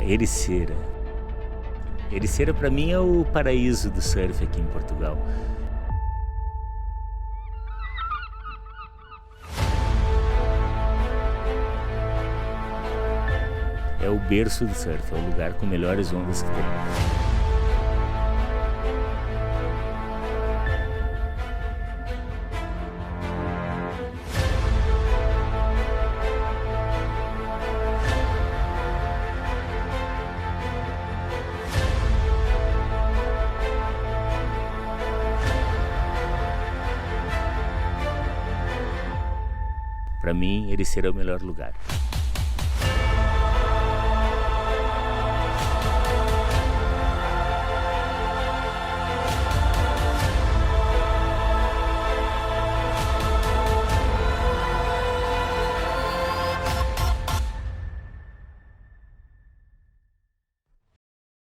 Ericeira. Ericeira para mim é o paraíso do surf aqui em Portugal. É o berço do surf, é o lugar com melhores ondas que tem. Para mim, Ericeira é o melhor lugar.